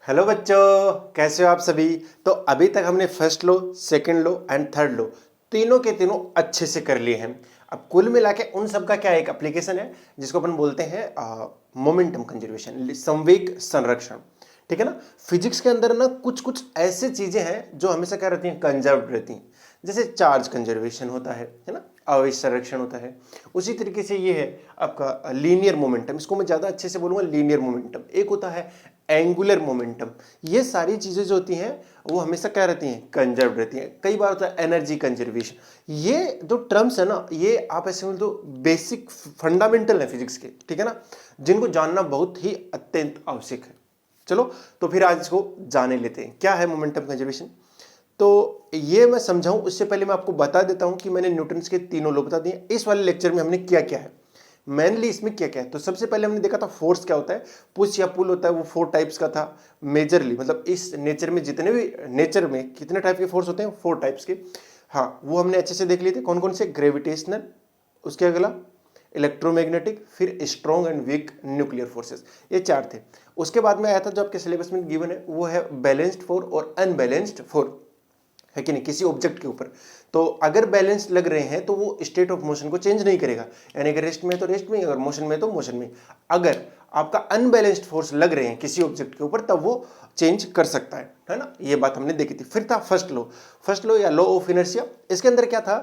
Hello बच्चों, कैसे हो आप सभी। तो अभी तक हमने first low, second low and third लो तीनों के तीनों अच्छे से कर लिए हैं। अब कुल मिला के उन सब का क्या एक एप्लीकेशन है जिसको अपन बोलते हैं मोमेंटम कंजर्वेशन, संवेग संरक्षण। ठीक है ना। फिजिक्स के अंदर ना कुछ कुछ ऐसे चीजें हैं जो हमेशा क्या रहती हैं, कंजर्व रहती हैं। जैसे चार्ज कंजर्वेशन होता है ना, आवेश संरक्षण होता है। उसी तरीके से ये है आपका लीनियर मोमेंटम, इसको मैं ज़्यादा अच्छे से बोलूँगा लीनियर मोमेंटम। एक होता है एंगुलर मोमेंटम। ये सारी चीज़ें जो होती हैं वो हमेशा क्या रहती हैं, कंजर्व रहती हैं। कई बार होता है एनर्जी कंजर्वेशन। ये जो टर्म्स है ना, ये आप ऐसे बोल दो बेसिक फंडामेंटल है फिजिक्स के, ठीक है ना, जिनको जानना बहुत ही अत्यंत आवश्यक है। चलो तो फिर आज इसको जाने लेते हैं, क्या है मोमेंटम कंजर्वेशन। तो ये मैं समझाऊं उससे पहले मैं आपको बता देता हूं कि मैंने न्यूटन्स के तीनों लॉ बता दिए। इस वाले लेक्चर में हमने क्या क्या है, मेनली इसमें क्या क्या है। तो सबसे पहले हमने देखा था फोर्स क्या होता है, पुश या पुल होता है, वो 4 टाइप्स का था मेजरली। मतलब इस नेचर में जितने भी नेचर में कितने टाइप के फोर्स होते हैं, 4 टाइप्स के। हाँ, वो हमने अच्छे से देख लिए थे कौन कौन से। ग्रेविटेशनल, उसके अगला इलेक्ट्रोमैग्नेटिक, फिर strong and weak nuclear forces, ये 4 थे। उसके बाद में आया था जो आपके सिलेबस में गिवन है, वो है बैलेंस्ड फोर्स और अनबैलेंस्ड फोर्स, है कि नहीं, किसी ऑब्जेक्ट के ऊपर। तो अगर बैलेंस लग रहे हैं तो वो स्टेट ऑफ मोशन को चेंज नहीं करेगा, यानी अगर रेस्ट में है तो रेस्ट में, अगर मोशन में है तो मोशन में। अगर आपका अनबैलेंस्ड फोर्स लग रहे हैं किसी ऑब्जेक्ट के ऊपर, तब वो चेंज कर सकता है ना। ये बात हमने देखी थी। फिर था फर्स्ट लॉ या लॉ ऑफ इनर्शिया। इसके अंदर क्या था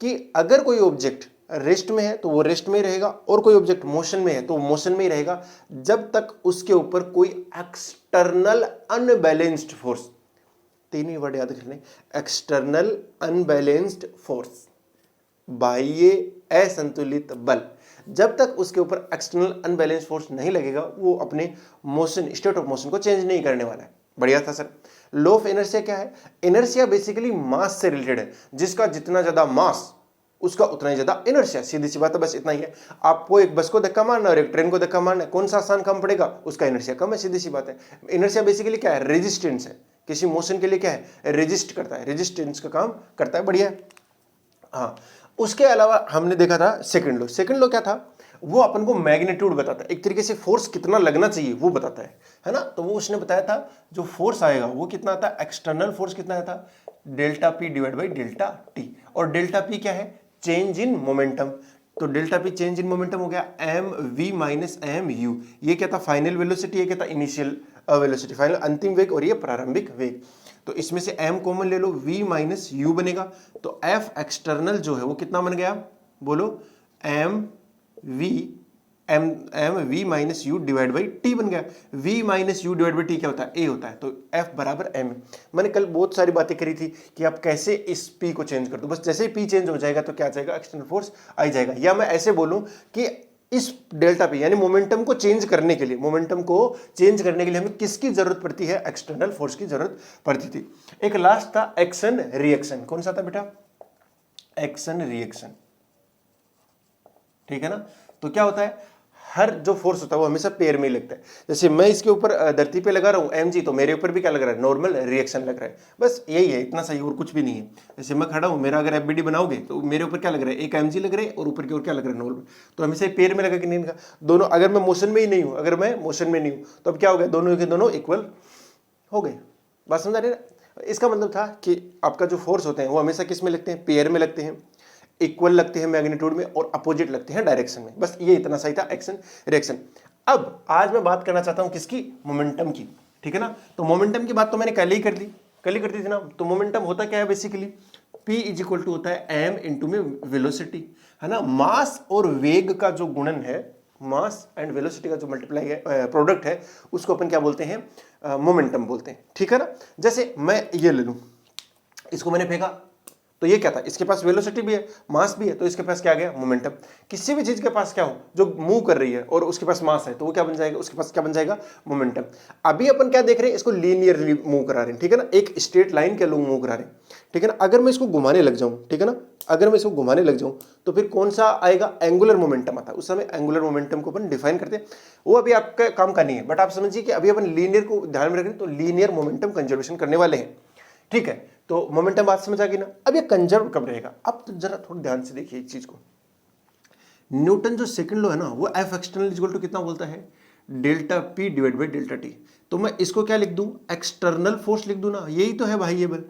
कि अगर कोई ऑब्जेक्ट रेस्ट में है तो वो रेस्ट में ही रहेगा, और कोई ऑब्जेक्ट मोशन में है तो वो मोशन में ही रहेगा, जब तक उसके ऊपर कोई एक्सटर्नल अनबैलेंस्ड फोर्स, तीन ही वर्ड याद रखने, एक्सटर्नल अनबैलेंस्ड फोर्स, बाह्य असंतुलित बल, जब तक उसके ऊपर एक्सटर्नल अनबैलेंस्ड फोर्स नहीं लगेगा, वो अपने मोशन, स्टेट ऑफ मोशन को चेंज नहीं करने वाला है। बढ़िया था सर। लॉ ऑफ इनर्शिया क्या है, इनर्शिया बेसिकली मास से रिलेटेड है। जिसका जितना ज्यादा मास उसका उतना ही ज्यादा इनर्शिया, सीधी सी बात है, बस इतना ही है। आपको एक बस को धक्का मारना और एक ट्रेन को धक्का मारना है, कौन सा आसान कम पड़ेगा, उसका इनर्शिया कम है, सीधी सी बात है। इनर्शिया बेसिकली क्या है, रेजिस्टेंस है। किसी मोशन के लिए क्या है, रेजिस्ट करता है, रेजिस्टेंस का काम करता है। बढ़िया। हाँ, उसके अलावा हमने देखा था सेकंड लो क्या था, वो अपन को मैग्नीट्यूड बताता है, एक तरीके से फोर्स कितना लगना चाहिए वो बताता है ना। तो वो उसने बताया था जो फोर्स आएगा वो कितना आता है, एक्सटर्नल फोर्स कितना आया था, delta P divide by delta T. और डेल्टा पी क्या है, चेंज इन मोमेंटम। तो delta P change in momentum हो गया M V minus M U. ये क्या था, फाइनल वेलोसिटी, ये क्या था, इनिशियल वेलोसिटी, फाइनल अंतिम वेग, और ये प्रारंभिक वेग। तो इसमें से m कॉमन ले लो, v माइनस यू बनेगा। तो f एक्सटर्नल जो है वो कितना बन गया, बोलो, M V minus U divide by T बन गया। v minus U divide by T क्या होता है, a होता है। तो f बराबर m। मैंने कल बहुत सारी बातें करी थी कि आप कैसे इस p को चेंज कर दो, बस जैसे ही p चेंज हो जाएगा तो क्या आ जाएगा, एक्सटर्नल फोर्स आ जाएगा। या मैं ऐसे बोलूं कि इस डेल्टा पी यानी मोमेंटम को चेंज करने के लिए, हमें किसकी जरूरत पड़ती है, एक्सटर्नल फोर्स की जरूरत पड़ती थी। एक लास्ट था एक्शन रिएक्शन। कौन सा था बेटा, एक्शन रिएक्शन, ठीक है ना। तो क्या होता है, हर जो फोर्स होता है वो हमेशा पेयर में ही लगता है। जैसे मैं इसके ऊपर धरती पे लगा रहा हूँ mg, तो मेरे ऊपर भी क्या लग रहा है, नॉर्मल रिएक्शन लग रहा है। बस यही है, इतना सही, और कुछ भी नहीं है। जैसे मैं खड़ा हूँ, मेरा अगर एफबीडी बनाओगे तो मेरे ऊपर क्या लग रहा है, एक mg लग रहा है, और ऊपर की ओर क्या लग रहा है, नॉर्मल। तो हमेशा पेयर में लगा कि नहीं लगा, दोनों। अगर मैं मोशन में ही नहीं हूँ, तो अब क्या हो गया, दोनों के दोनों इक्वल हो गए। बात समझ आ रही है। इसका मतलब था कि आपका जो फोर्स होते हैं वो हमेशा किस में लगते हैं, पेयर में लगते हैं, इक्वल लगते हैं मैग्नीट्यूड में, और अपोजिट लगते हैं डायरेक्शन में। बस ये इतना सही था, एक्शन रिएक्शन। अब आज मैं बात करना चाहता हूं किसकी, मोमेंटम की, ठीक है ना। तो मोमेंटम की बात तो मैंने कल ही कर दी थी ना। तो मोमेंटम होता क्या है basically, P is equal to होता है m इंटू में वेलोसिटी, है ना। मास और वेग का जो गुणन है, मास एंड वेलोसिटी का जो मल्टीप्लाई है, प्रोडक्ट है, उसको अपन क्या बोलते हैं, मोमेंटम बोलते हैं, ठीक है ना। जैसे मैं ये ले लूं, इसको मैंने फेंका, तो ये क्या था, इसके पास वेलोसिटी भी है, मास भी है, तो इसके पास क्या आ गया, मोमेंटम। किसी भी चीज के पास क्या हो जो मूव कर रही है और उसके पास मास है, तो वो क्या बन जाएगा, उसके पास क्या बन जाएगा, मोमेंटम। अभी अपन क्या देख रहे हैं, इसको लीनियरली मूव करा रहे हैं, ठीक है ना, एक स्ट्रेट लाइन के लोग मूव करा रहे हैं, ठीक है ना। अगर मैं इसको घुमाने लग जाऊं, ठीक है ना, अगर मैं इसको घुमाने लग जाऊं तो फिर कौन सा आएगा, एंगुलर मोमेंटम आता है। उस समय एंगुलर मोमेंटम को अपन डिफाइन करते हैं, वो अभी आपका काम का नहीं है। बट आप समझिए कि अभी अपन लीनियर को ध्यान में रखें, तो लीनियर मोमेंटम कंजर्वेशन करने वाले हैं, ठीक है। तो मोमेंटम बात समझ आ गई ना। अब ये कंजर्व कब रहेगा, अब तो जरा थोड़ा ध्यान से देखिए इस चीज को। न्यूटन जो सेकंड लॉ है ना, वो एफ एक्सटर्नल इक्वल टू कितना बोलता है, delta P divide by delta T. तो मैं इसको क्या लिख दूं, एक्सटर्नल फोर्स लिख दूं ना, यही तो है भाई ये बल।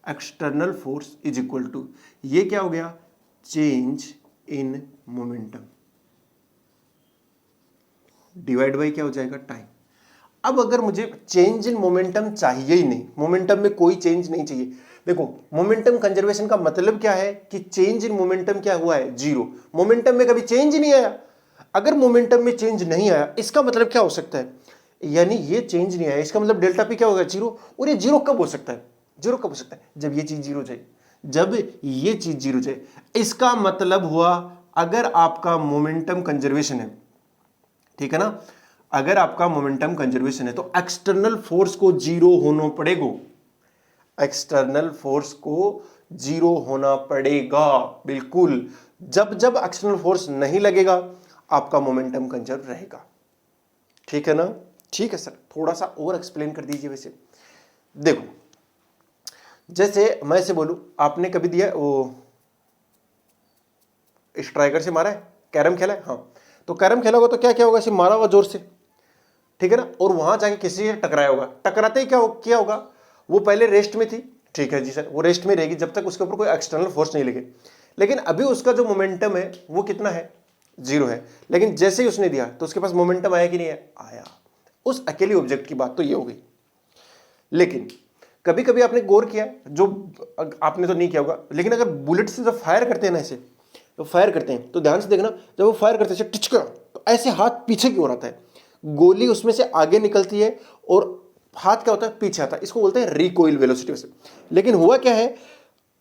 External force is equal to, ये क्या हो गया, change in momentum divide by क्या हो जाएगा, टाइम। अब अगर मुझे चेंज इन मोमेंटम चाहिए ही नहीं, मोमेंटम में कोई चेंज नहीं चाहिए, देखो मोमेंटम कंजर्वेशन का मतलब क्या है कि चेंज इन मोमेंटम क्या हुआ है, जीरो। मोमेंटम में कभी चेंज ही नहीं आया। अगर मोमेंटम में चेंज नहीं आया इसका मतलब क्या हो सकता है, यानी ये चेंज नहीं आया, इसका मतलब डेल्टा पी क्या होगा, जीरो। और ये जीरो कब हो सकता है, जीरो कब हो सकता है, जब ये चीज जीरो जाए, जब ये चीज जीरो जाए। इसका मतलब हुआ अगर आपका मोमेंटम कंजर्वेशन है, ठीक है ना, अगर आपका मोमेंटम कंजर्वेशन है तो एक्सटर्नल फोर्स को जीरो होना पड़ेगा, एक्सटर्नल फोर्स को जीरो होना पड़ेगा बिल्कुल। जब जब एक्सटर्नल फोर्स नहीं लगेगा आपका मोमेंटम कंजर्व रहेगा, ठीक है ना। ठीक है सर, थोड़ा सा और एक्सप्लेन कर दीजिए। वैसे देखो, जैसे मैं से बोलूं, आपने कभी दिया वो स्ट्राइकर से मारा है, कैरम खेला है, हाँ, तो कैरम खेला होगा तो क्या क्या होगा, इसे मारा होगा जोर से, ठीक है ना, और वहां जाके किसी से टकराया होगा, टकराते ही क्या होगा, वो पहले रेस्ट में थी, ठीक है जी सर, वो रेस्ट में रहेगी जब तक उसके ऊपर कोई एक्सटर्नल फोर्स नहीं लगे। लेकिन अभी उसका जो मोमेंटम है वो कितना है, जीरो है। लेकिन जैसे ही उसने दिया तो उसके पास मोमेंटम आया कि नहीं आया, उस अकेले ऑब्जेक्ट की बात तो ये हो गई। लेकिन कभी कभी आपने गौर किया, जो आपने तो नहीं किया होगा, लेकिन अगर बुलेट से जब फायर करते हैं ना, ऐसे तो फायर करते हैं तो ध्यान से देखना, जब वो फायर करते हैं टिचका तो ऐसे हाथ पीछे की ओर आता है, गोली उसमें से आगे निकलती है और हाथ क्या होता है, पीछे आता है। इसको बोलते हैं रिकॉइल वेलोसिटी से। लेकिन हुआ क्या है,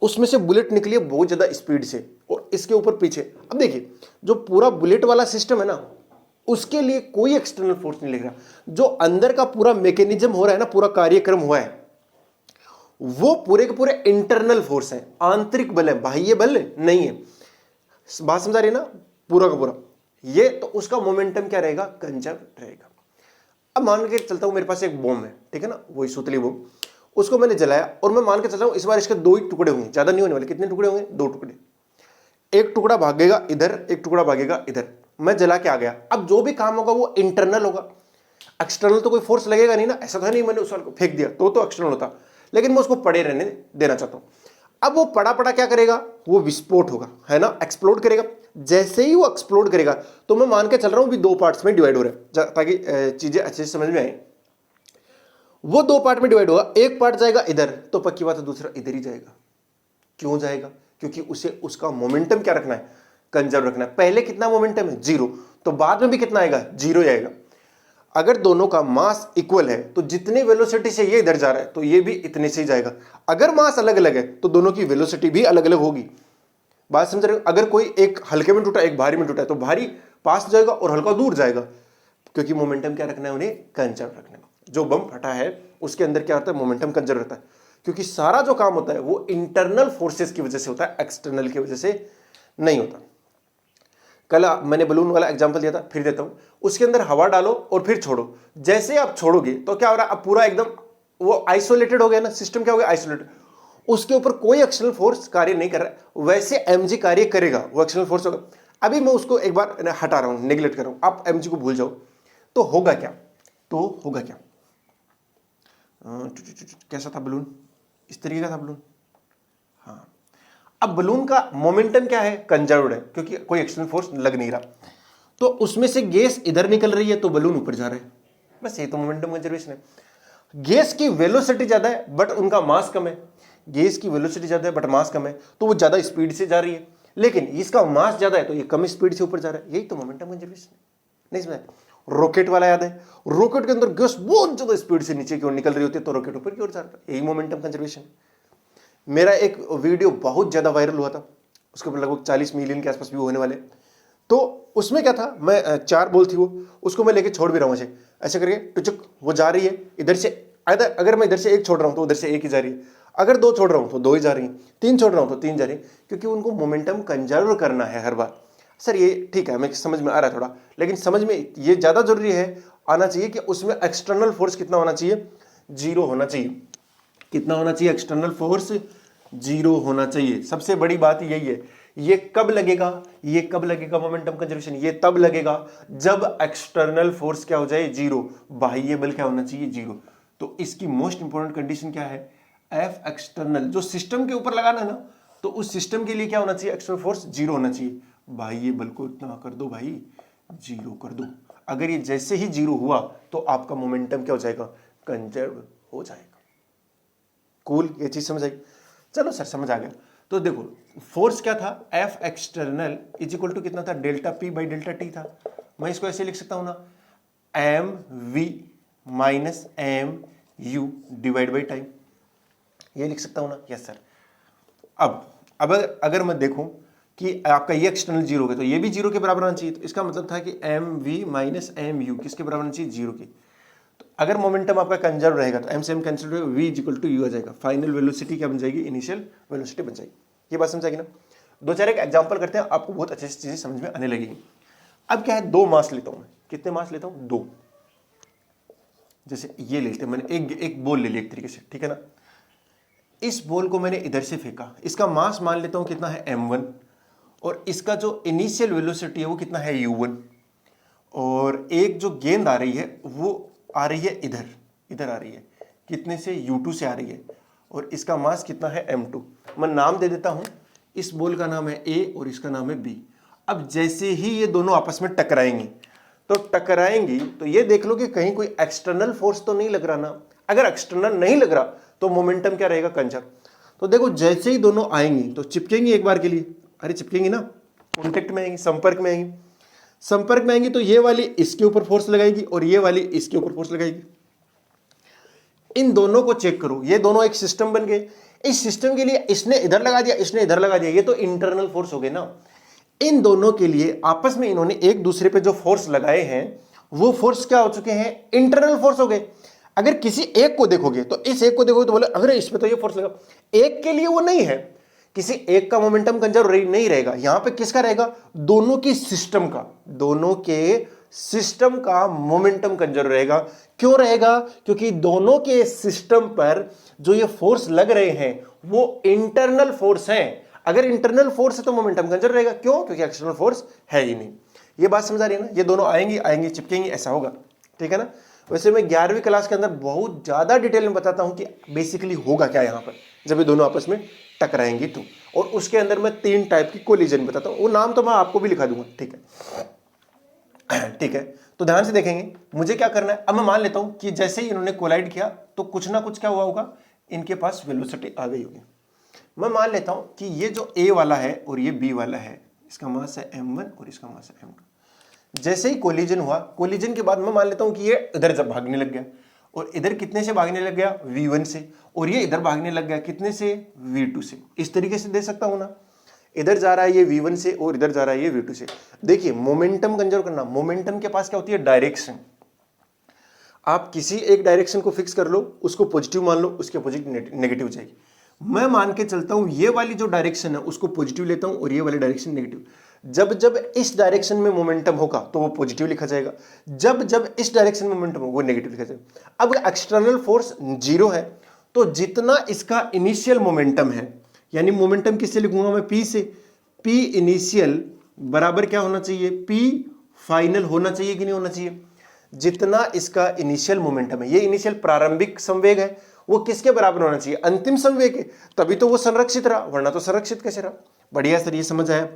उसमें से बुलेट निकली है बहुत ज्यादा स्पीड से और इसके ऊपर पीछे। अब देखिए, जो पूरा बुलेट वाला सिस्टम है ना, उसके लिए कोई एक्सटर्नल फोर्स नहीं लग रहा। जो अंदर का पूरा मैकेनिज्म हो रहा है ना, पूरा कार्यक्रम हुआ है, वो पूरे के पूरे इंटरनल फोर्स है, आंतरिक बल है, बाह्य बल नहीं है। बात समझा रही है ना, पूरा का पूरा ये, तो उसका मोमेंटम क्या रहेगा, कंजर्व रहेगा। अब मान के चलता हूं मेरे पास एक बॉम्ब है, ठीक है ना, वही सुतली बॉम्ब, उसको मैंने जलाया और मैं मान के चलता हूं इस बार इसके दो ही टुकड़े होंगे, ज्यादा नहीं होने वाले। कितने टुकड़े होंगे, दो टुकड़े, एक टुकड़ा भागेगा इधर, एक टुकड़ा भागेगा इधर। मैं जला के आ गया, अब जो भी काम होगा वो इंटरनल होगा, एक्सटर्नल तो कोई फोर्स लगेगा नहीं ना। ऐसा तो नहीं मैंने उस को फेंक दिया तो एक्सटर्नल होता, लेकिन मैं उसको पड़े रहने देना चाहता हूं। अब वो पड़ा पड़ा क्या करेगा, वो विस्फोट होगा, है ना, एक्सप्लोड करेगा। जैसे ही वो एक्सप्लोड करेगा तो मैं मान के चल रहा हूं भी दो पार्ट्स में डिवाइड हो रहा है, ताकि चीजें अच्छे से समझ में आए। वो दो पार्ट में डिवाइड होगा, एक पार्ट जाएगा इधर तो पक्की बात है दूसरा इधर ही जाएगा। क्यों जाएगा, क्योंकि उसे उसका मोमेंटम क्या रखना है, कंजर्व रखना है। पहले कितना मोमेंटम है, जीरो, तो बाद में भी कितना आएगा, जीरो आएगा। अगर दोनों का मास इक्वल है तो जितने वेलोसिटी से ये इधर जा रहा है तो ये भी इतने से ही जाएगा। अगर मास अलग अलग है तो दोनों की वेलोसिटी भी अलग अलग होगी। बात समझ रहे हो, अगर कोई एक हल्के में टूटा एक भारी में टूटा है तो भारी पास जाएगा और हल्का दूर जाएगा, क्योंकि मोमेंटम क्या रखना है, उन्हें कंजर्व रखना है। जो बम फटा है उसके अंदर क्या होता है, मोमेंटम कंजर्व रहता है, क्योंकि सारा जो काम होता है वो इंटरनल फोर्सेस की वजह से होता है, एक्सटर्नल की वजह से नहीं होता। कल मैंने बलून वाला एग्जांपल दिया था, फिर देता हूं। उसके अंदर हवा डालो और फिर छोड़ो, जैसे आप छोड़ोगे तो क्या हो रहा है, अब पूरा एकदम वो आइसोलेटेड हो गया ना, सिस्टम क्या हो गया, आइसोलेटेड। उसके ऊपर कोई एक्सटर्नल फोर्स कार्य नहीं कर रहा है, वैसे एमजी कार्य करेगा, वो एक्सटर्नल फोर्स होगा। अभी मैं उसको एक बार हटा रहा हूं, नेग्लेक्ट कर रहा हूं, आप एमजी को भूल जाओ, तो होगा क्या, कैसा था बलून, इस तरीके का था बलून, हाँ। अब बलून का मोमेंटम क्या है, कंजर्व्ड है, क्योंकि कोई एक्सटर्नल फोर्स लग नहीं रहा। तो उसमें से गैस इधर निकल रही है तो बलून ऊपर जा रहा है, बस ये तो मोमेंटम कंजर्वेशन है। गैस की वेलोसिटी ज्यादा है बट उनका मास कम है, गैस की वेलोसिटी ज्यादा है बट मास कम है, तो वो ज्यादा स्पीड से जा रही है। लेकिन इसका मास ज्यादा है तो ये कम स्पीड से ऊपर जा रहा है, यही तो मोमेंटम कंजर्वेशन है। नहीं समझा, रॉकेट वाला याद है, रॉकेट के अंदर गैस बहुत ज्यादा स्पीड से नीचे की ओर निकल रही होती है तो रॉकेट ऊपर की ओर जा रहा है, यही मोमेंटम कंजर्वेशन। मेरा एक वीडियो बहुत ज्यादा वायरल हुआ था, उसके ऊपर लगभग 40 मिलियन के आसपास व्यू होने वाले। तो उसमें क्या था, मैं 4 बॉल थी वो, उसको मैं लेके छोड़ भी रहा हूं ऐसे करके टुचक, वो जा रही है इधर से, अगर मैं इधर से एक छोड़ रहा हूं तो उधर से एक ही जा रही है, अगर 2 छोड़ रहा हूं तो 2 ही जा रही है, 3 छोड़ रहा हूं तो 3 जा रही है, क्योंकि उनको मोमेंटम कंजर्व करना है हर बार। सर ये ठीक है, हमें समझ में आ रहा है थोड़ा, लेकिन समझ में ये ज्यादा जरूरी है, आना चाहिए कि उसमें एक्सटर्नल फोर्स कितना होना चाहिए, जीरो होना चाहिए। कितना होना चाहिए, एक्सटर्नल फोर्स जीरो होना चाहिए। सबसे बड़ी बात यही है ये कब लगेगा, ये कब लगेगा मोमेंटम कंजर्वेशन, ये तब लगेगा जब एक्सटर्नल फोर्स क्या हो जाए, जीरो, बाह्य बल क्या होना चाहिए, जीरो। तो इसकी मोस्ट इंपॉर्टेंट कंडीशन क्या है, एफ एक्सटर्नल, जो सिस्टम के ऊपर लगाना ना, तो उस सिस्टम के लिए क्या होना चाहिए, एक्सटर्नल फोर्स जीरो होना चाहिए। बाह्य बल को इतना कर दो भाई, जीरो कर दो। अगर ये जैसे ही जीरो हुआ तो आपका मोमेंटम क्या हो जाएगा, कंजर्व हो जाएगा। कूल, ये चीज समझ आई। चलो सर समझ आ गया। तो देखो फोर्स क्या था, F external is equal to कितना था, delta P by delta T था। मैं इसको ऐसे लिख सकता हूं ना, M V minus M U divide by time, ये लिख सकता हूं ना, यस सर। अब अगर मैं देखूं कि आपका ये एक्सटर्नल जीरो हो गया तो ये भी जीरो के बराबर आना चाहिए, तो इसका मतलब था कि M V minus M U किसके बराबर आना चाहिए, जीरो के। तो अगर मोमेंटम आपका कंजर्व रहेगा तो एम से एम कैंसिल होगा, V is equal to U आ जाएगा। फाइनल वेलोसिटी क्या बन जाएगी, इनिशियल वेलोसिटी बन जाएगी। ये बात समझ आएगी ना। दो चार एक एग्जांपल करते हैं, आपको बहुत अच्छे से चीजें समझ में आने लगेगी। अब क्या है, दो मास लेता हूं मैं, कितने मास लेता हूं, दो। जैसे ये लेते हैं, मैंने एक बॉल ले ली एक तरीके से, ठीक है ना। इस बॉल को मैंने इधर से फेंका, इसका मास मान लेता हूं कितना है, m1, और इसका जो इनिशियल वेलोसिटी है वो कितना है, u1, और एक जो गेंद आ रही है वो आ रही है इधर, इधर आ रही है, कितने से, u2 से आ रही है, और इसका मास कितना है, m2। मैं नाम दे देता हूं, इस बॉल का नाम है a और इसका नाम है b। अब जैसे ही ये दोनों आपस में टकराएंगी तो ये देख लो कि कहीं कोई एक्सटर्नल फोर्स तो नहीं लग रहा ना। अगर एक्सटर्नल नहीं लग रहा तो मोमेंटम क्या रहेगा, कंजर्व। तो देखो जैसे ही दोनों आएंगी तो चिपकेंगी एक बार के लिए, अरे चिपकेंगी ना, कॉन्टेक्ट में आएंगी, संपर्क में आएंगी। संपर्क में आएंगी तो ये वाली इसके ऊपर फोर्स लगाएगी और ये वाली इसके ऊपर फोर्स लगाएगी। इन दोनों को चेक करो, ये दोनों एक सिस्टम बन गए। इस सिस्टम के लिए इसने इधर लगा दिया, इसने इधर लगा दिया, ये तो इंटरनल फोर्स हो गए ना। इन दोनों के लिए आपस में इन्होंने एक दूसरे पे जो फोर्स लगाए हैं वो फोर्स क्या हो चुके हैं, इंटरनल फोर्स हो गए। अगर किसी एक को देखोगे तो इस एक को देखोगे तो बोले अगर इस पे तो ये फोर्स लगा, एक के लिए वो नहीं है, किसी एक का मोमेंटम कंजर्व नहीं रहेगा। यहां पे किसका रहेगा, दोनों की सिस्टम का, दोनों के सिस्टम का मोमेंटम कंजर्व रहेगा। क्यों रहेगा, क्योंकि दोनों के सिस्टम पर जो ये फोर्स लग रहे हैं वो इंटरनल फोर्स हैं। अगर इंटरनल फोर्स है तो मोमेंटम कंजर्व रहेगा, क्यों, क्योंकि एक्सटर्नल फोर्स है ही नहीं। ये बात समझ आ रही है ना। ये दोनों आएंगी चिपकेंगी, ऐसा होगा, ठीक है ना। वैसे मैं 11वीं क्लास के अंदर बहुत ज्यादा डिटेल में बताता हूं कि बेसिकली होगा क्या यहां पर जब ये दोनों आपस में टकराएंगी तो। और उसके अंदर मैं 3 टाइप की कोलिजन बताता हूं, वो नाम तो मैं आपको भी लिखा दूंगा, ठीक है, ठीक है। तो ध्यान से देखेंगे मुझे क्या करना है। अब मैं मान लेता हूं कि जैसे ही इन्होंने कोलाइड किया तो कुछ ना कुछ क्या हुआ होगा, इनके पास वेलोसिटी आ गई होगी। मैं मान लेता हूं कि ये जो A वाला है और ये B वाला है, इसका मास है m1 और इसका मास है m2। जैसे ही कोलिजन हुआ, कोलिजन के बाद मैं मान लेता हूं कि ये इधर जब भागने लग गया, और इधर कितने से भागने लग गया, v1 से, और ये इधर भागने लग गया कितने से, v2 से। इस तरीके से दे सकता हूं ना, इधर जा रहा है ये v1 से और इधर जा रहा है ये v2 से। देखिए मोमेंटम कंजर्व करना, मोमेंटम के पास क्या होती है, डायरेक्शन। आप किसी एक डायरेक्शन को फिक्स कर लो, उसको पॉजिटिव मान लो, उसके अपोजिट नेगेटिव जाएगी। मैं मान के चलता हूं ये वाली जो डायरेक्शन है उसको पॉजिटिव लेता हूं और ये वाली डायरेक्शन नेगेटिव। जब जब इस डायरेक्शन में मोमेंटम होगा तो वो पॉजिटिव लिखा जाएगा, जब जब इस डायरेक्शन में मोमेंटम होगा वो नेगेटिव लिखा जाएगा। अब एक्सटर्नल फोर्स जीरो है तो जितना इसका इनिशियल मोमेंटम है, यानी मोमेंटम किससे लिखूंगा मैं, P से, P इनिशियल बराबर क्या होना चाहिए, P फाइनल होना चाहिए कि नहीं होना चाहिए। जितना इसका इनिशियल मोमेंटम है, ये इनिशियल प्रारंभिक संवेग है, वो किसके बराबर होना चाहिए, अंतिम संवेग के, तभी तो वो संरक्षित रहा, वरना तो संरक्षित कैसे रहा। बढ़िया सर, ये समझ आया।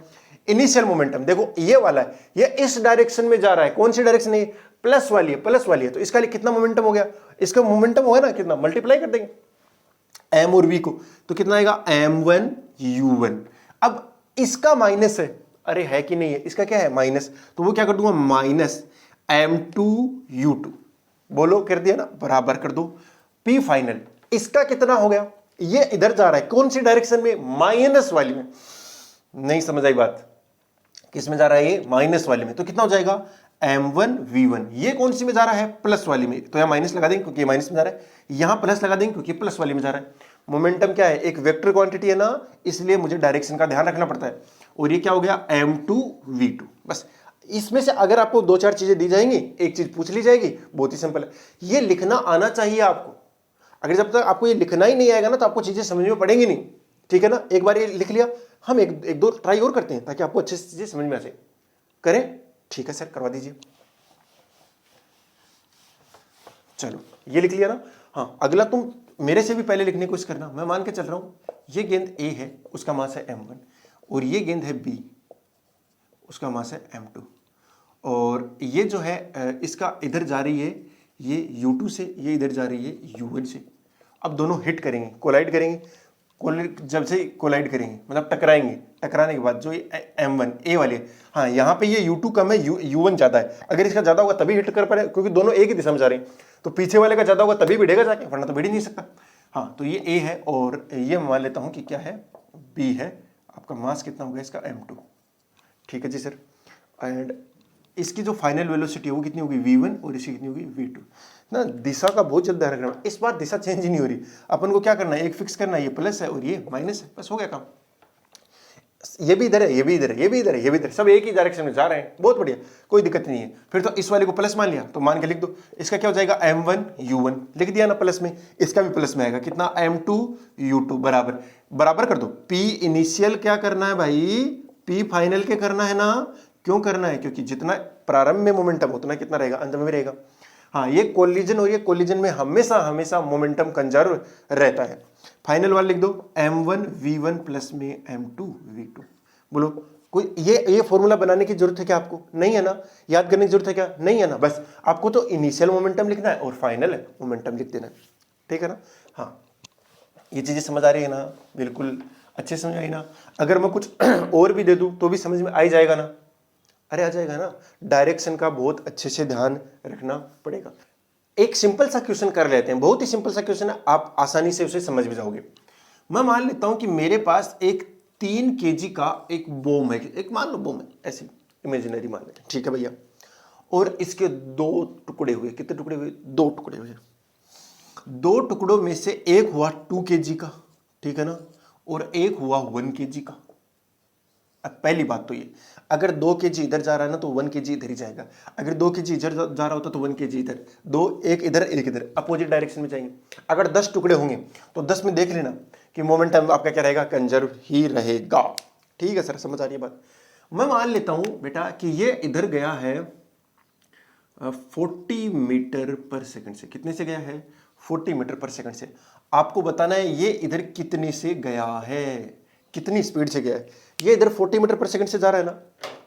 इनिशियल मोमेंटम देखो ये वाला है, ये इस डायरेक्शन में जा रहा है, कौन सी डायरेक्शन है, प्लस वाली है, प्लस वाली है, तो इसका लिए कितना मोमेंटम हो गया, इसका मोमेंटम होगा ना कितना, मल्टीप्लाई कर देंगे m और v को, तो कितना आएगा m1 u1। अब इसका माइनस है, अरे है कि नहीं है, इसका क्या है माइनस, तो वो क्या कर दूंगा, माइनस m2 u2। बोलो, कर दिया ना, बराबर कर दो P फाइनल। इसका कितना हो गया, ये इधर जा रहा है, कौन सी डायरेक्शन में, माइनस वाली में। नहीं समझ आई बात, किस में जा रहा है ये, माइनस वाली में, तो कितना हो जाएगा m1 v1। ये कौन सी में जा रहा है, प्लस वाली में, तो यहां माइनस लगा देंगे क्योंकि माइनस में जा रहा है, यहां प्लस लगा देंगे क्योंकि प्लस वाली में जा रहा है। मोमेंटम क्या है, एक वेक्टर क्वांटिटी है ना, इसलिए मुझे डायरेक्शन का ध्यान रखना पड़ता है। और ये क्या हो गया, m2 v2। बस इसमें से अगर आपको 2-4 चीजें दी जाएंगी, एक चीज पूछ ली जाएगी, बहुत ही सिंपल है। ये लिखना आना चाहिए आपको। अगर जब तक आपको ये लिखना ही नहीं आएगा ना तो आपको चीजें समझ में पड़ेंगी नहीं। ठीक है ना। एक बार ये लिख लिया, हम एक दो ट्राई और करते हैं ताकि आपको अच्छे से चीजें समझ में आ जाए। करें? ठीक है सर, करवा दीजिए। चलो ये लिख लिया ना। हाँ, अगला तुम मेरे से भी पहले लिखने की कोशिश करना। मैं मान के चल रहा हूं ये गेंद A है, उसका मास है m1, और ये गेंद है B, उसका मास है m2, और ये जो है इसका इधर जा रही है ये U2 से, ये इधर जा रही है U1 से। अब दोनों हिट करेंगे, कोलाइड करेंगे। जब से कोलाइड करेंगे मतलब टकराएंगे, टकराने के बाद जो ये m1 A वाले, हाँ यहाँ पे ये U2 कम है, U1 ज्यादा है। अगर इसका ज्यादा होगा तभी हिट कर पाए, क्योंकि दोनों एक ही दिशा में जा रहे हैं, तो पीछे वाले का ज्यादा होगा तभी भिड़ेगा जाके, वरना तो भिड़ ही नहीं सकता। हाँ, तो ये A है और ये मान लेता हूँ कि क्या है, B है। आपका मास कितना होगा इसका, m2। ठीक है जी सर। एंड इसकी जो फाइनल वेलोसिटी है वो कितनी होगी, v1, और इसकी कितनी होगी, v2 ना। दिशा का बहुत जल्द ध्यान रखना। इस बार दिशा चेंज ही नहीं हो रही, अपन को क्या करना है, एक फिक्स करना है, ये प्लस है और ये माइनस है, बस हो गया काम। ये भी इधर है, ये भी इधर है, ये भी इधर है, ये भी इधर, सब एक ही डायरेक्शन में जा रहे हैं, बहुत बढ़िया, कोई दिक्कत नहीं है। फिर तो इस वाले को प्लस मान लिया, तो मान के लिख दो, इसका क्या हो जाएगा, m1 u1 लिख दिया ना प्लस में, इसका भी प्लस में आएगा कितना, m2 u2 बराबर, बराबर कर दो। p इनिशियल क्या करना है भाई, p फाइनल के करना है ना। क्यों करना है, क्योंकि जितना प्रारंभ में मोमेंटम उतना कितना रहेगा, अंत में भी रहेगा। हाँ, ये कोलिजन और ये कोलिजन में हमेशा हमेशा मोमेंटम कंजर्व रहता है। फाइनल वाला लिख दो, m1 v1 प्लस में m2 v2। बोलो कोई ये फॉर्मूला बनाने की जरूरत है क्या आपको, नहीं है ना। याद करने की जरूरत है क्या, नहीं है ना। बस आपको तो इनिशियल मोमेंटम लिखना है और फाइनल मोमेंटम लिख देना है, ठीक है ना। हाँ, ये चीजें समझ आ रही है ना, बिल्कुल अच्छे समझ आई ना। अगर मैं कुछ और भी दे दूं तो भी समझ में आ ही जाएगा ना। अरे आ जाएगा ना। डायरेक्शन का बहुत अच्छे से ध्यान रखना पड़ेगा। एक सिंपल सा क्वेश्चन कर लेते हैं, बहुत ही सिंपल सा क्वेश्चन है, आप आसानी से उसे समझ भी जाओगे। मैं मान लेता हूं कि मेरे पास एक 3 kg का एक बॉम है, एक मान लो बॉम है, ऐसे इमेजिनरी मान लेते हैं, ठीक है भैया। और इसके 2 टुकड़े हुए, कितने टुकड़े हुए, 2 टुकड़े हुए। 2 टुकड़ों में से एक हुआ 2 kg का, ठीक है ना, और एक हुआ 1 kg का। अब पहली बात तो ये, अगर 2 kg इधर जा रहा है ना तो 1 kg इधर ही जाएगा। अगर 2 kg इधर जा रहा होता तो 1 kg इधर, एक इधर एक इधर, अपोजिट डायरेक्शन में जाएंगे। अगर 10 टुकड़े होंगे तो 10 में देख लेना कि मोमेंटम आपका क्या रहेगा, कंजर्व ही रहेगा। ठीक है सर, समझ आ रही है बात। मैं मान लेता हूं बेटा कि ये इधर गया है 40 मीटर पर सेकंड से। कितने से गया है, 40 मीटर पर सेकंड से। आपको बताना है ये इधर कितने से गया है, कितनी स्पीड से गया है। ये इधर 40 मीटर पर सेकंड से जा रहा है ना।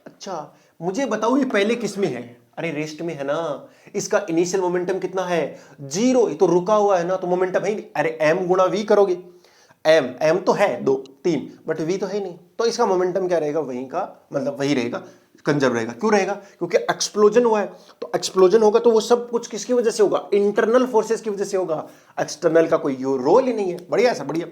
अच्छा, मुझे बताओ ये पहले किस में है, अरे रेस्ट में है ना। इसका इनिशियल मोमेंटम कितना है, 0, ये तो रुका हुआ है ना, तो मोमेंटम है नहीं। अरे m गुणा v करोगे, m तो है 2 3, बट v तो है नहीं, तो इसका मोमेंटम क्या रहेगा, वहीं का मतलब वही रहेगा, कंजर्व रहेगा। क्यों रहेगा, क्योंकि एक्सप्लोजन हुआ है, तो एक्सप्लोजन होगा तो वो सब कुछ किसकी वजह से होगा, इंटरनल फोर्सेस की वजह से होगा, एक्सटर्नल का कोई रोल ही नहीं है। बढ़िया ऐसा, बढ़िया।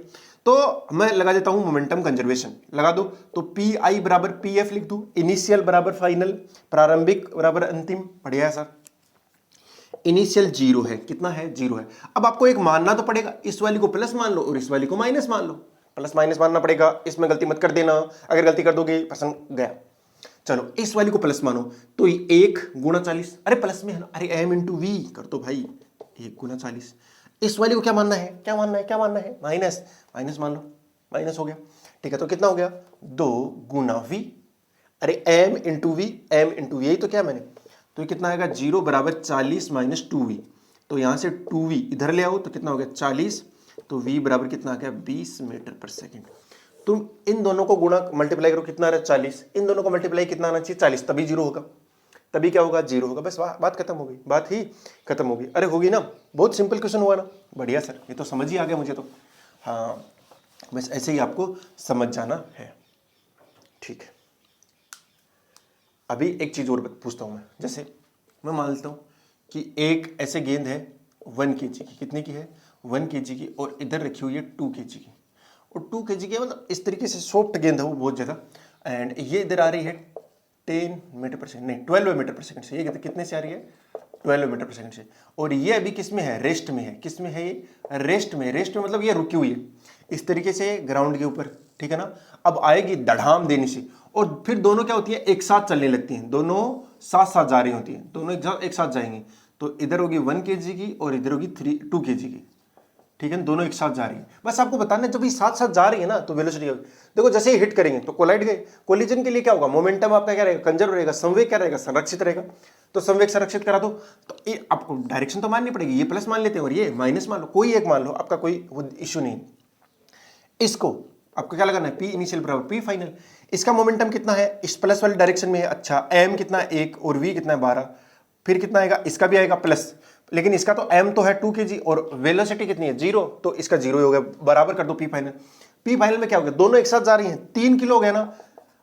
तो मैं लगा देता हूं मोमेंटम कंजर्वेशन, लगा दो, तो पी आई बराबर पी एफ लिख दू, इनिशियल बराबर फाइनल, प्रारंभिक बराबर अंतिम। बढ़िया है सर। इनिशियल 0 है, कितना है, 0 है। अब आपको एक मानना तो पड़ेगा, इस वाली को प्लस मान लो और इस वाली को माइनस मान लो। प्लस माइनस मानना पड़ेगा, इसमें गलती मत कर देना, अगर गलती कर दोगे पसंद गया। चलो इस वाली को प्लस मानो, तो 1 गुणा 40, अरे प्लस में है ना, अरे m इंटू वी कर दो भाई, 1 गुणा 40। इस वाली को क्या मानना है, क्या मानना है, क्या मानना है, माइनस, माइनस मान लो, माइनस हो गया। ठीक है, तो कितना हो गया, 2 गुना वी, अरे m into V, m into V, यही तो क्या मैंने, तो कितना आएगा, 0 बराबर 40 माइनस 2v। तो यहां से 2v इधर ले आओ तो कितना हो गया, 40, तो v बराबर कितना आ गया, 20 मीटर पर सेकेंड। तुम इन दोनों को गुणा मल्टीप्लाई करो, कितना आ रहा है, 40। इन दोनों को मल्टीप्लाई कितना आना चाहिए, 40, तभी 0 होगा, तभी क्या होगा, 0 होगा। बस बात खत्म हो गई, बात ही खत्म होगी। अरे होगी ना, बहुत सिंपल क्वेश्चन हुआ ना। बढ़िया सर, ये तो समझ ही आ गया मुझे तो। हाँ, बस ऐसे ही आपको समझ जाना है। ठीक है, अभी एक चीज और पूछता हूं मैं। जैसे मैं मान लेता हूं कि एक ऐसे गेंद है 1 kg की, कितने की है, 1 kg की, और इधर रखी हुई है 2 kg की, और 2 kg की मतलब इस तरीके से सॉफ्ट गेंद है वो बहुत ज्यादा, एंड ये इधर आ रही है 10 मीटर पर सेकंड, नहीं 12 मीटर पर सेकंड से। ये कितने से आ रही है, 12 मीटर पर सेकंड से। और ये अभी किस में है, रेस्ट में है। किस में है ये, रेस्ट में। रेस्ट में मतलब ये रुकी हुई है इस तरीके से ग्राउंड के ऊपर, ठीक है ना। अब आएगी धड़ाम देने से, और फिर दोनों क्या होती है, एक साथ चलने लगती हैं, दोनों साथ साथ जा रही होती हैं, दोनों एक साथ जाएंगी। तो इधर होगी 1 kg की और इधर होगी 2 kg की, ठीक है, दोनों एक साथ जा रही है। बस आपको बताना है जब ये साथ साथ जा रही है ना तो वेलोसिटी देखो, जैसे ही हिट करेंगे तो कोलाइड गए। कोलिजन के लिए क्या होगा, मोमेंटम आपका क्या रहेगा, कंजर्व रहेगा, संवेग क्या रहेगा, संरक्षित रहेगा। तो संवेग संरक्षित करा दो तो ये आपको डायरेक्शन तो माननी पड़ेगी, ये प्लस मान लेते हैं और ये माइनस मान लो, कोई एक मान लो, आपका कोई इश्यू नहीं। इसको आपको क्या लगाना है, पी इनिशियल बराबर पी फाइनल। इसका मोमेंटम कितना है, इस प्लस वाली डायरेक्शन में है। अच्छा, एम कितना है 1 और वी कितना है 12, फिर कितना आएगा, इसका भी आएगा प्लस, लेकिन इसका तो m तो है 2 kg और वेलोसिटी कितनी है 0, तो इसका 0 ही हो गया, बराबर कर दो पी फाइनल। पी फाइनल में क्या हो गया, दोनों एक साथ जा रही हैं, 3 किलो हो गया ना,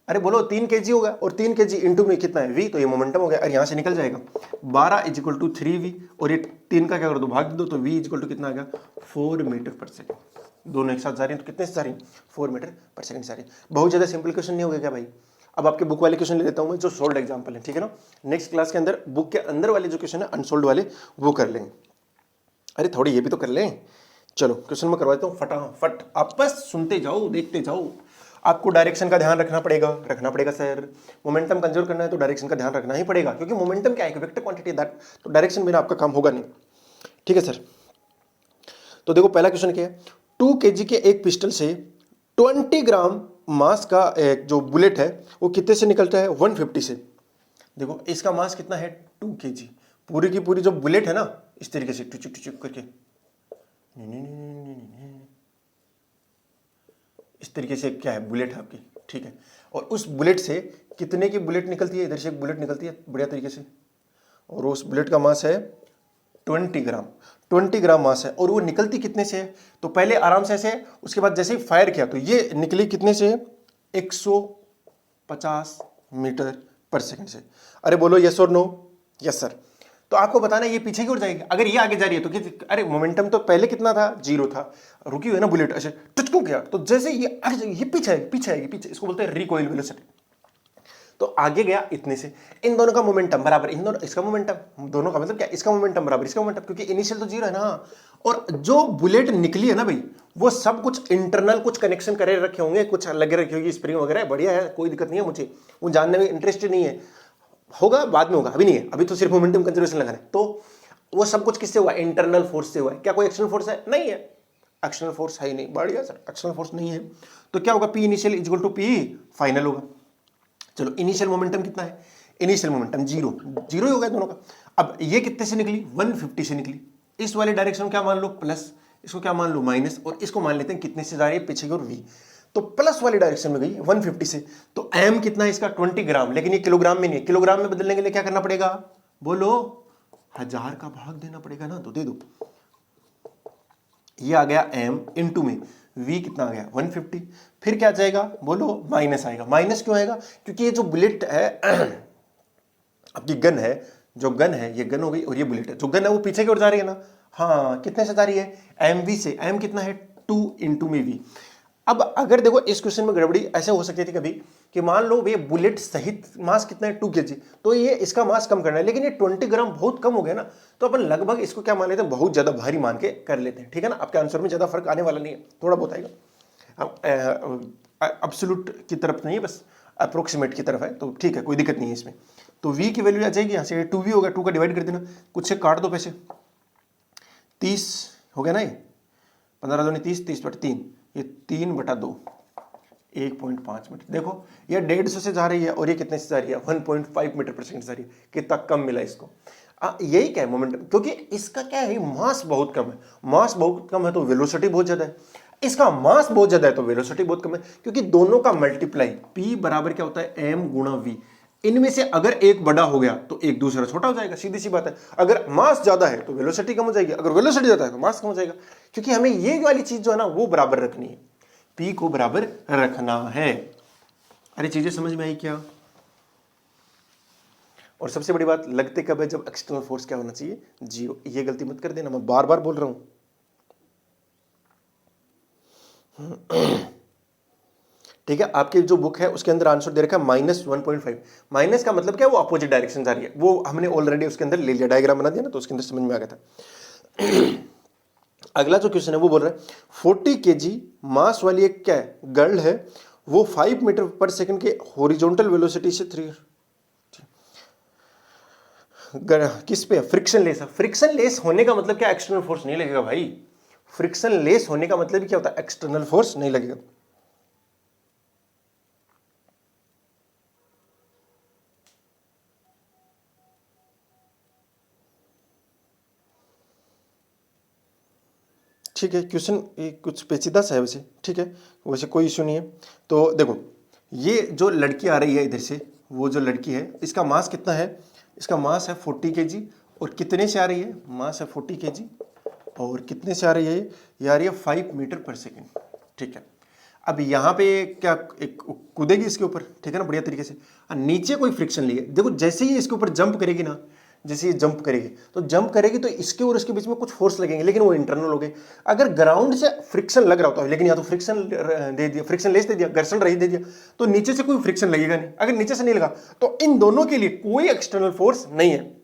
अरे बोलो 3 kg होगा और 3 kg इंटू में कितना है v, तो ये मोमेंटम हो गया और यहां से निकल जाएगा 12 इज इक्वल टू 3v और ये 3 का क्या कर दो, भाग दो, तो v इज इक्वल टू कितना आ गया 4 मीटर पर सेकंड। दोनों एक साथ जा रही हैं तो कितने से जा रही हैं, 4 मीटर पर सेकंड जा रही है। बहुत ज्यादा सिंपल क्वेश्चन नहीं हो गया क्या भाई। अब आपके बुक वाले क्वेश्चन ले लेता हूं मैं, जो सोल्ड एग्जांपल है, ठीक है ना। नेक्स्ट क्लास के अंदर बुक के अंदर वाले जो क्वेश्चन है अनसोल्ड वाले वो कर लेंगे। अरे थोड़ी ये भी तो कर लें। चलो क्वेश्चन में करवा देता हूँ फटाफट, आप बस सुनते जाओ देखते जाओ। आपको डायरेक्शन का ध्यान रखना पड़ेगा सर। मोमेंटम कंजर्व करना है तो डायरेक्शन का ध्यान रखना ही पड़ेगा, क्योंकि मोमेंटम क्या है, वेक्टर क्वांटिटी दैट, तो डायरेक्शन बिना आपका काम होगा नहीं। ठीक है सर। तो देखो पहला क्वेश्चन क्या है, 2 kg के एक पिस्टल से 20 ग्राम मास का एक जो बुलेट है वो कितने से निकलता है, 150 से। देखो इसका मास कितना है 2 kg, पूरी की पूरी जो बुलेट है ना इस तरीके से टुचुक टुचुक करके इस तरीके से क्या है, बुलेट है आपकी, ठीक है। और उस बुलेट से कितने की बुलेट निकलती है, इधर से एक बुलेट निकलती है बढ़िया तरीके से, और उस बुलेट का मास है 20 ग्राम। 20 ग्राम मास है और वो निकलती कितने से है, तो पहले आराम से ऐसे, उसके बाद जैसे ही फायर किया तो ये निकली कितने से, 150 मीटर पर सेकंड से। अरे बोलो यस और नो, यस सर। तो आपको बताना है ये पीछे की ओर जाएगी, अगर ये आगे जा रही है तो अरे मोमेंटम तो पहले कितना था, 0 था, रुकी हुई है ना बुलेट, ऐसे टच क्यों किया, तो जैसे ये आगे जाएगी, ये पीछे आएगी, पीछे, इसको बोलते हैं रिकॉइल वेलोसिटी। तो आगे गया इतने से, इन दोनों का मोमेंटम बराबर, इन दोनों, इसका मोमेंटम, दोनों का मतलब क्या, इसका मोमेंटम बराबर इसका मोमेंटम, क्योंकि इनिशियल तो 0 है ना। और जो बुलेट निकली है ना भाई, वो सब कुछ इंटरनल कुछ कनेक्शन करे रखे होंगे, कुछ लगे रखी होगी स्प्रिंग वगैरह, बढ़िया है, कोई दिक्कत नहीं है, मुझे वो जानने में इंटरेस्ट नहीं है, होगा बाद में होगा, अभी नहीं है, अभी तो सिर्फ मोमेंटम कंजर्वेशन लगाना है। तो वो सब कुछ किससे हुआ, इंटरनल फोर्स से हुआ है। क्या कोई एक्सटर्नल फोर्स है, नहीं है, एक्सटर्नल फोर्स है ही नहीं, बढ़िया सर, एक्सटर्नल फोर्स नहीं है। तो क्या होगा, P initial equal to P final होगा। चलो इनिशियल मोमेंटम कितना है, इनिशियल मोमेंटम 0 ही हो गया दोनों का। अब ये कितने से निकली, 150 से निकली। इस वाले डायरेक्शन क्या मान लो प्लस, इसको क्या मान लो माइनस, और इसको मान लेते हैं कितने से जा रही है, पीछे की ओर v। तो प्लस वाली डायरेक्शन में गई 150 से, तो m कितना है इसका 20 ग्राम, लेकिन ये किलोग्राम में नहीं है, किलोग्राम में बदलने के लिए क्या करना पड़ेगा, बोलो 1000 का भाग देना पड़ेगा ना, तो दे दो। ये आ गया m इंटू में v कितना आ गया 150, फिर क्या जाएगा, बोलो माइनस आएगा। माइनस क्यों आएगा, क्योंकि ये जो बुलेट है आपकी गन है, जो गन है ये गन हो गई, और ये बुलेट है, जो गन है वो पीछे की ओर जा रही है ना, हाँ कितने से जा रही है, mv से, m कितना है 2 इंटू में v। अब अगर देखो इस क्वेश्चन में गड़बड़ी ऐसे हो सकती थी कभी कि मान लो ये बुलेट सहित मास कितना है 2 kg, तो ये इसका मास कम करना है, लेकिन ये 20 ग्राम बहुत कम हो गया ना, तो अपन लगभग इसको क्या मान लेते हैं, बहुत ज्यादा भारी मान के कर लेते हैं, ठीक है ना। आपके आंसर में ज्यादा फर्क आने वाला नहीं है, थोड़ा बहुत आएगा, एब्सोल्यूट की तरफ नहीं है, बस अप्रोक्सीमेट की तरफ है, तो ठीक है, कोई दिक्कत नहीं है इसमें। तो v की वैल्यू आ जाएगी यहाँ से 2v होगा, 2 का डिवाइड कर देना, कुछ से काट दो पैसे, 30 हो गया ना, ये 15 दूनी 30, 30/3, ये 3/2, 1.5 मीटर। देखो ये 150 से जा रही है और ये कितने से जा रही है, 1.5 मीटर पर सेकंड जा रही है, कितना कम मिला इसको। यही क्या है मोमेंटम, क्योंकि इसका क्या है, मास बहुत कम है, मास बहुत कम है तो वेलोसिटी बहुत ज्यादा है, इसका मास बहुत ज्यादा है तो वेलोसिटी बहुत कम है, क्योंकि दोनों का मल्टीप्लाई p बराबर क्या होता है, m गुणा v। इनमें से अगर एक बड़ा हो गया तो एक दूसरा छोटा हो जाएगा, सीधी सी बात है। अगर मास ज्यादा है तो वेलोसिटी कम हो जाएगी, अगर वेलोसिटी ज्यादा है तो मास कम हो जाएगा, क्योंकि हमें ये वाली चीज जो है ना वो बराबर रखनी है, p को बराबर रखना है। अरे चीजें समझ में आई क्या। और सबसे बड़ी बात, लगते कब है, जब एक्सटर्नल फोर्स क्या होना चाहिए, 0। ये गलती मत कर देना, मैं बार बार बोल रहा हूं। ठीक है, आपकी जो बुक है उसके अंदर आंसर दे रखा है -1.5। माइनस का मतलब क्या है, वो अपोजिट डायरेक्शन जा रही है, वो हमने ऑलरेडी उसके अंदर ले लिया, डायग्राम बना दिया ना, तो उसके अंदर समझ में आ गया था। अगला जो क्वेश्चन है वो बोल रहा है 40 kg मास वाली एक क्या है, गर्ल है, वो 5 मीटर पर सेकंड के हॉरिजॉन्टल वेलोसिटी से 3 किस पे, फ्रिक्शन लेस है। फ्रिक्शन लेस होने का मतलब क्या, एक्सटर्नल फोर्स नहीं लगेगा भाई, फ्रिक्शन लेस होने का मतलब क्या होता है, एक्सटर्नल फोर्स नहीं लगेगा। ठीक है, क्वेश्चन कुछ पेचीदा सा है वैसे, ठीक है, वैसे कोई इशू नहीं है। तो देखो, ये जो लड़की आ रही है इधर से, वो जो लड़की है, इसका मास कितना है, इसका मास है 40 kg, और कितने से आ रही है, मास है 40 kg, और कितने से आ रही है, ये आ रही है 5 मीटर पर सेकेंड, ठीक है। अब यहाँ पे क्या एक कूदेगी इसके ऊपर, ठीक है ना, बढ़िया तरीके से, नीचे कोई फ्रिक्शन नहीं है। देखो जैसे ही इसके ऊपर जंप करेगी ना, जैसे ये जंप करेगी, तो जंप करेगी तो इसके और इसके बीच में कुछ फोर्स लगेंगे, लेकिन वो इंटरनल हो गए। अगर ग्राउंड से फ्रिक्शन लग रहा होता है, लेकिन या तो फ्रिक्शन दे दिया, फ्रिक्शन लेस दे दिया, घर्षण रहित दे दिया, तो नीचे से कोई फ्रिक्शन लगेगा नहीं। अगर नीचे से नहीं लगा तो इन दोनों के लिए कोई एक्सटर्नल फोर्स नहीं है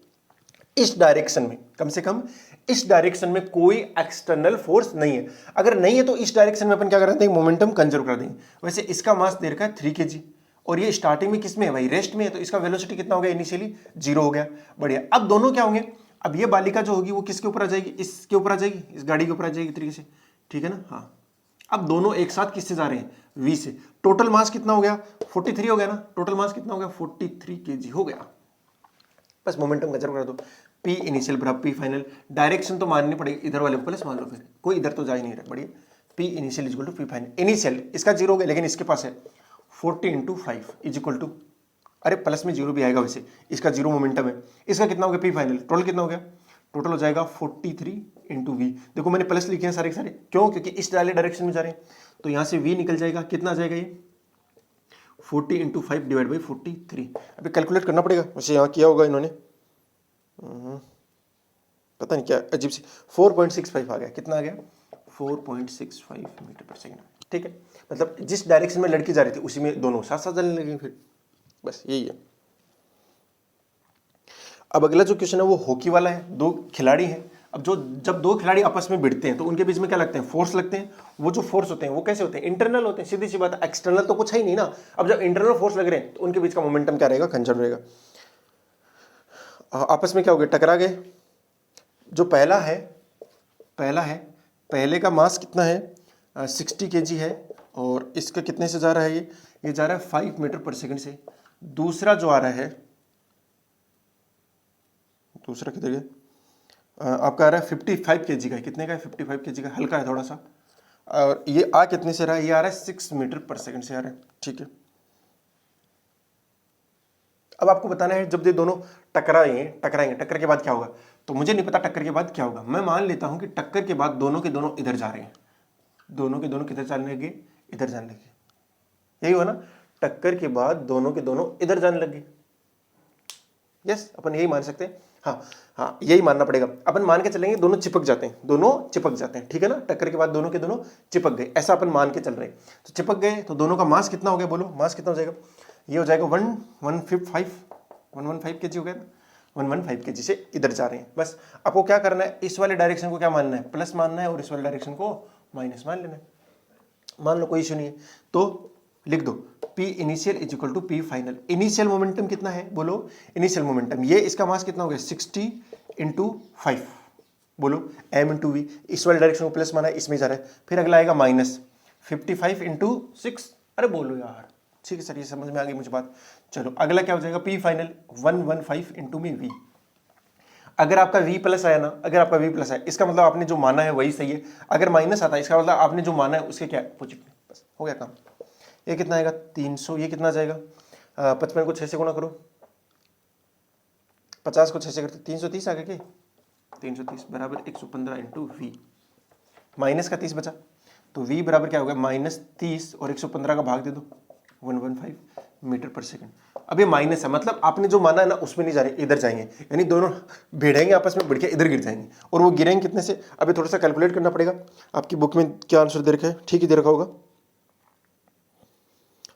इस डायरेक्शन में, कम से कम इस डायरेक्शन में कोई एक्सटर्नल फोर्स नहीं है। अगर नहीं है तो इस डायरेक्शन में अपन क्या करते हैं, मोमेंटम कंजर्व कर देंगे। वैसे इसका मास दे रखा है 3 kg, और ये स्टार्टिंग में किसमें है भाई, रेस्ट में है, तो इसका वेलोसिटी कितना हो गया, इनिशियली 0 हो गया। बढ़िया, अब दोनों क्या होंगे, अब ये बालिका जो होगी वो किसके ऊपर आ जाएगी, इसके ऊपर आ जाएगी, इस गाड़ी के ऊपर आ जाएगी तरीके से, ठीक है ना। हाँ, अब दोनों एक साथ किससे जा रहे हैं, v से। टोटल मास कितना हो गया, 43 हो गया ना, टोटल मास कितना हो गया, 43 kg हो गया। बस मोमेंटम कंजर्व कर दो, P इनिशियल बराबर P फाइनल। डायरेक्शन तो माननी पड़ेगी, इधर वाले को प्लस मान लो, फिर कोई इधर तो जा ही नहीं रहा। बढ़िया, P initial is equal to P final. Initial इसका 0 हो गया, लेकिन इसके पास है 40 × 5 इज इक्वल टू, अरे प्लस में 0 भी आएगा वैसे, इसका 0 मोमेंटम है। इसका कितना हो गया, P फाइनल। टोटल कितना हो गया, टोटल हो जाएगा 43 × V। देखो मैंने प्लस लिखे हैं सारे के सारे, क्यों, क्योंकि इस वाले डायरेक्शन में जा रहे हैं, तो यहाँ से V निकल जाएगा, कितना आ जाएगा ये 40 × 5 डिवाइड बाई 43। अभी कैलकुलेट करना पड़ेगा, वैसे यहाँ किया होगा इन्होंने, पता नहीं क्या अजीब सी, 4.65 आ गया, कितना आ गया 4.65 मीटर पर सेकेंड, ठीक है। मतलब जिस डायरेक्शन में लड़की जा रही थी उसी में दोनों साथ साथ चलने लगे, फिर बस यही है। अब अगला जो क्वेश्चन है वो हॉकी वाला है। दो खिलाड़ी हैं, अब जब दो खिलाड़ी आपस में भिड़ते हैं तो उनके बीच में क्या लगते हैं, फोर्स लगते हैं। वो जो फोर्स होते हैं वो कैसे होते हैं, इंटरनल होते हैं, सीधी सी बात है, एक्सटर्नल तो कुछ है ही नहीं ना। अब जब इंटरनल फोर्स लग रहे हैं तो उनके बीच का मोमेंटम क्या रहेगा, कंजर्व रहेगा। आपस में क्या हो गया, टकरा गए। जो पहला है, पहले का मास कितना है, 60 kg है, और इसका कितने से जा रहा है, ये जा रहा है 5 मीटर पर सेकंड से। दूसरा जो आ रहा है, दूसरा किधर गया, आपका आ रहा है 55 kg का, कितने का है, 55 kg का, हल्का है थोड़ा सा। और ये आ कितने से रहा है, ये आ रहा है 6 मीटर पर सेकंड से आ रहा है, ठीक है। अब आपको बताना है जब ये दोनों टकराएंगे, टक्कर के बाद क्या होगा, तो मुझे नहीं पता टक्कर के बाद क्या होगा। मैं मान लेता हूं कि टक्कर के बाद दोनों के दोनों इधर जा रहे हैं, दोनों के दोनों किधर जाने लगे, इधर जाने लगे, यही हुआ ना, टक्कर के बाद दोनों के दोनों इधर जाने लगे। यस, अपन यही मान सकते हैं, हाँ यही मानना पड़ेगा। अपन मान के चलेंगे दोनों चिपक जाते हैं, दोनों चिपक जाते हैं, ठीक है ना। टक्कर के बाद दोनों के दोनों चिपक गए, ऐसा अपन मान के चल रहे हैं। तो चिपक गए तो दोनों का मास कितना हो गया, बोलो मास कितना हो जाएगा, ये हो जाएगा 115 kg हो गया ना, 115 kg से इधर जा रहे हैं। बस आपको क्या करना है, इस वाले डायरेक्शन को क्या मानना है, प्लस मानना है, और इस वाले डायरेक्शन को माइनस मान लेना है। मान लो कोई इशू नहीं है, तो लिख दो P initial is equal to P final. Initial momentum कितना है, बोलो इनिशियल मोमेंटम, ये इसका मास कितना हो गया 60 × 5, बोलो m × v। इस वाले डायरेक्शन को प्लस माना है, इसमें जा रहा है। फिर अगला आएगा माइनस 55 × 6, अरे बोलो यार, ठीक है सर ये समझ में आ गई मुझे बात। चलो अगला क्या हो जाएगा, P फाइनल 115 × में v। अगर आपका v प्लस आया ना, अगर आपका v प्लस आया, इसका मतलब आपने जो माना है वही सही है। अगर माइनस आता है, इसका मतलब आपने जो माना है उसके क्या अपोजिट में, बस हो गया काम। ये कितना आएगा 300, ये कितना जाएगा 55 को 6 से गुणा करो, 50 को 6 से करते 330 आ गया क्या, 330 बराबर 115 × v। माइनस का 30 बचा, तो v बराबर क्या होगा, -30 और 115 का भाग दे दो, 115 मीटर पर सेकंड। अब ये माइनस है, मतलब आपने जो माना है ना उसमें नहीं जा रहे, इधर जाएंगे, यानी दोनों भिड़ेंगे आपस में, भिड़ के इधर गिर जाएंगे, और वो गिरेंगे कितने से। अभी थोड़ा सा कैलकुलेट करना पड़ेगा। आपकी बुक में क्या आंसर दे रखा है, ठीक ही दे रखा होगा,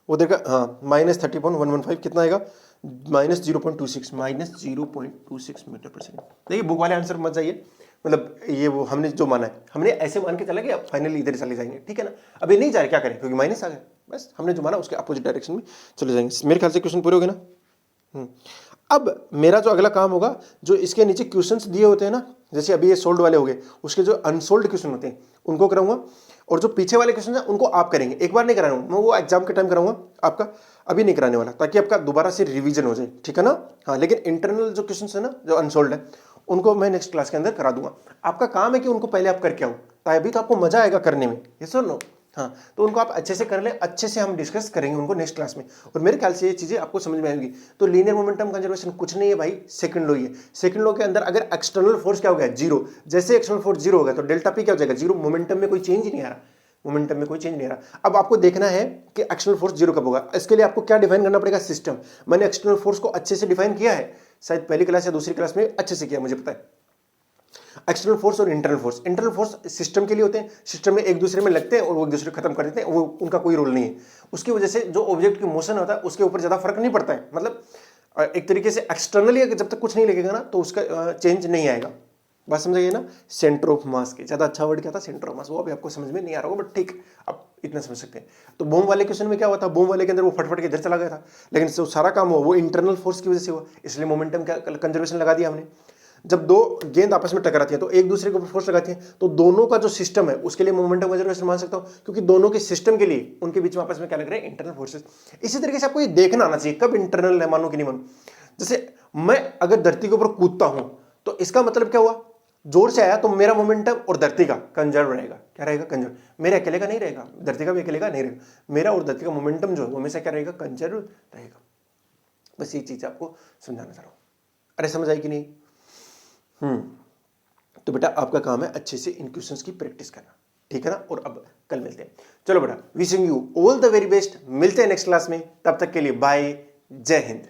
वो देखा, हाँ -30.115 कितना आएगा, -0.26 मीटर पर सेकंड। देखिए बुक वाले आंसर मत जाइए, मतलब ये वो हमने जो माना है, हमने ऐसे मान के चला कि अब फाइनली इधर चले जाएंगे, ठीक है ना। अभी नहीं जा रहे, क्या करें, क्योंकि माइनस आ गए, बस हमने जो माना उसके अपोजिट डायरेक्शन में चले जाएंगे। मेरे ख्याल से क्वेश्चन पूरे हो गए ना। अब मेरा जो अगला काम होगा, जो इसके नीचे क्वेश्चंस दिए होते हैं ना, जैसे अभी ये सोल्ड वाले हो गए, उसके जो अनसोल्ड क्वेश्चन होते हैं उनको कराऊंगा, और जो पीछे वाले क्वेश्चन हैं उनको आप करेंगे। एक बार नहीं कराऊंगा मैं, वो एग्जाम के टाइम कराऊंगा, आपका अभी नहीं कराने वाला, ताकि आपका दोबारा से रिवीजन हो जाए, ठीक है ना। हाँ, लेकिन इंटरनल जो क्वेश्चन है ना, जो अनसोल्ड है, उनको मैं नेक्स्ट क्लास के अंदर करा दूंगा। आपका काम है कि उनको पहले आप करके आओ, तभी तो आपको मजा आएगा करने में, ये सुन लो। हाँ, तो उनको आप अच्छे से कर लें, अच्छे से हम डिस्कस करेंगे उनको नेक्स्ट क्लास में, और मेरे ख्याल से ये चीज़ें आपको समझ में आएंगी। तो लीनियर मोमेंटम कंजर्वेशन कुछ नहीं है भाई, सेकंड लॉ ही है। सेकंड लॉ के अंदर अगर एक्सटर्नल फोर्स क्या हो गया, जीरो, जैसे एक्सटर्नल फोर्स जीरो हो गया तो डेल्टा पी क्या हो जाएगा, जीरो। मोमेंटम में कोई चेंज ही नहीं आ रहा, मोमेंटम में कोई चेंज नहीं आ रहा। अब आपको देखना है कि एक्सटर्नल फोर्स जीरो कब होगा। इसके लिए आपको क्या डिफाइन करना पड़ेगा, सिस्टम। मैंने एक्सटर्नल फोर्स को अच्छे से डिफाइन किया है, शायद पहली क्लास या दूसरी क्लास में अच्छे से किया, मुझे पता है। एक्सटर्नल फोर्स और internal force, internal force system के लिए होते हैं, सिस्टम में एक दूसरे में लगते हैं और वो एक दूसरे को खत्म कर देते हैं, वो उनका कोई रोल नहीं है। उसकी वजह से जो ऑब्जेक्ट की मोशन होता है उसके ऊपर ज्यादा फर्क नहीं पड़ता है, मतलब एक तरीके से एक्सटर्नली जब तक कुछ नहीं लगेगा ना तो उसका चेंज नहीं आएगा। बात समझिए ना। सेंटर ऑफ मास के ज्यादा अच्छा वर्ड क्या था, सेंटर ऑफ मास, वो अभी आपको समझ में नहीं आ रहा होगा, बट ठीक, आप इतना समझ सकते हैं। तो बूम वाले क्वेश्चन में क्या हुआ था, बूम वाले के अंदर वो फटफट के इधर चला गया था, लेकिन जो सारा काम हुआ वो इंटरनल फोर्स की वजह से हुआ, इसलिए मोमेंटम का कंजर्वेशन लगा दिया हमने। जब दो गेंद आपस में टकराती है तो एक दूसरे के ऊपर फोर्स लगाती है, तो दोनों का जो सिस्टम है उसके लिए मोमेंटम कंजर्वेशन मान सकता हूं, क्योंकि दोनों के सिस्टम के लिए उनके बीच में आपस में क्या लग रहा है, इंटरनल फोर्सेस। इसी तरीके से आपको ये देखना आना चाहिए कब इंटरनल है, मानो कि नहीं मानो। जैसे मैं अगर धरती के ऊपर कूदता हूं तो इसका मतलब क्या हुआ, जोर से आया तो मेरा मोमेंटम और धरती का कंजर्व रहेगा। क्या रहेगा, कंजर्व। मेरे अकेले का नहीं रहेगा, धरती का भी अकेले का नहीं रहेगा, मेरा और धरती का मोमेंटम जो है वो हमेशा क्या रहेगा, कंजर्व रहेगा। बस ये चीज आपको समझाना चाह रहा हूं। अरे समझ आई कि नहीं। तो बेटा आपका काम है अच्छे से इन क्वेश्चंस की प्रैक्टिस करना, ठीक है ना। और अब कल मिलते हैं, चलो बेटा, wishing you all the very best. मिलते हैं नेक्स्ट क्लास में, तब तक के लिए बाय, जय हिंद।